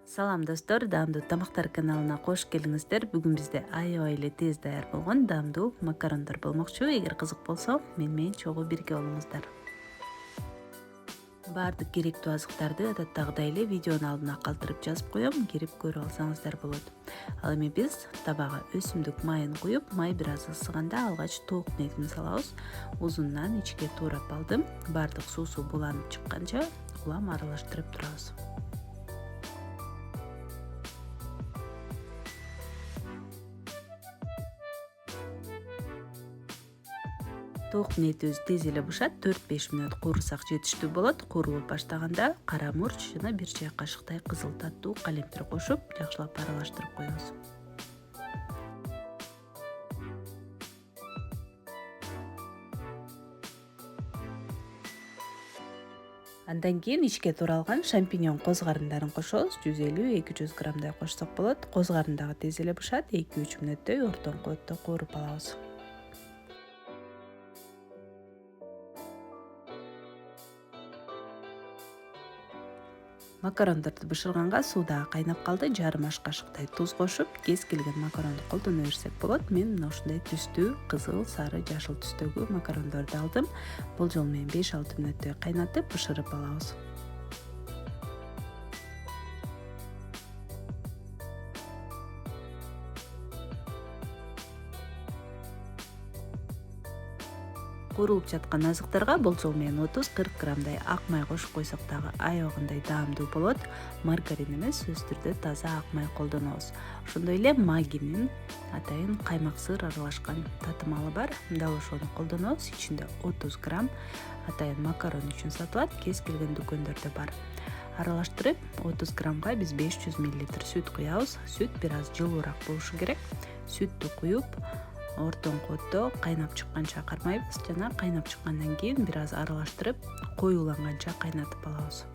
Салам достор, даамдуу тамактар каналына кош келиңиздер. Бүгүн бизде аябай эле тез даяр болгон даамдуу макарондор болмокчу. Эгер кызык болсо, мени чогуу бирге болуңуздар. Баардык керектүү азыктарды адаттагыдай эле видеонун алдына калтырып жазып коем, кирип көрүп алсаңыздар болот. Ал эми биз табага өсүмдүк майын куюп, май бир аз ысыганда алгач тоок нетин салабыз. Узундан ичке туурап алдым. Баардык суусу буланып чыкканча улам аралаштырып турабыз. Тоок нетибиз тез эле бышат, 4-5 мүнөт куурсак жетиштүү болот. Куурулуп баштаганда кара мурч жана 1 чай кашыктай кызыл таттуу калемпир кошуп, жакшылап аралаштырып коебуз. Андан кийин ичке тууралган шампиньон козгарындарын кошобуз. 150-200 граммдай кошсок болот. Козгарын дагы тез эле бышат. 2-3 мүнөттөй ортоңку өттө кууруп алабыз. Макарондорду бышырганга суу дагы кайнап калды. Жарым аш кашыктай туз кошуп, кез келген макаронду колдоно берсек болот. Мен мына ушундай түстүү, кызыл, сары, жашыл түстөгү макарондорду алдым. Болжол менен 5-6 мүнөттөй кайнатып, бышырып алабыз. Куурулуп жаткан азыктарга болжол менен 30-40 граммдай ак май кошуп койсок дагы аябагандай даамдуу болот. Маргарин эмес, сөзсүз түрдө таза ак май колдонобуз. Ошондой эле магинин атайын каймак сыр аралашкан татымалы бар. Дал ошону колдонобуз. Ичинде 30 грамм атайын макарон үчүн сатылат, кез келген дүкөндөрдө бар. Аралаштырып, 30 граммга биз 500 мл сүт куябыз. Сүт бир аз жылуураак болушу керек. Сүттү куюп, ортоңку өттө кайнап чыкканча кармайбыз жана кайнап чыккандан кийин бир аз аралаштырып, коюуланганча кайнатып алабыз.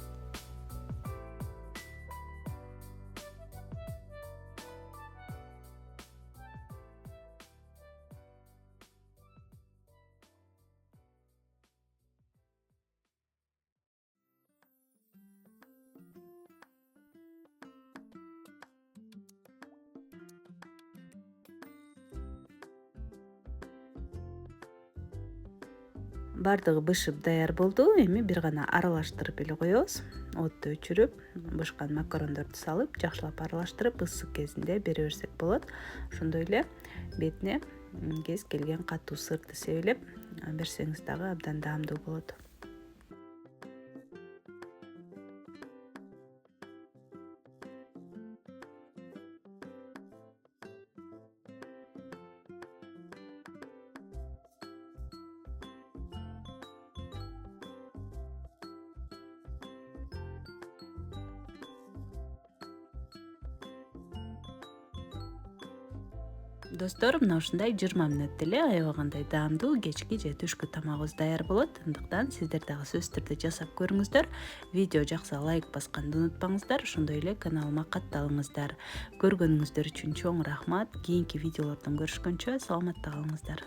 Бардыгы бышып даяр болду. Эми бир гана аралаштырып эле коебуз. Отту өчүрүп, бышкан макарондорду салып, жакшылап аралаштырып, ысык кезинде бере берсек болот. Ошондой эле бетине кез келген катуу сырды себелеп берсеңиз дагы абдан даамдуу болот. Достор, мына ушундай 20 мүнөт эле аябагандай даамдуу кечки же түшкү тамагыбыз даяр болот. Андыктан сиздер дагы сөзсүз түрдө жасап көрүңүздөр. Видео жакса лайк басканды унутпаңыздар. Ошондой эле каналыма катталыңыздар. Көргөнүңүздөр үчүн чоң рахмат. Кийинки видеолордон көрүшкөнчө саламатта калыңыздар.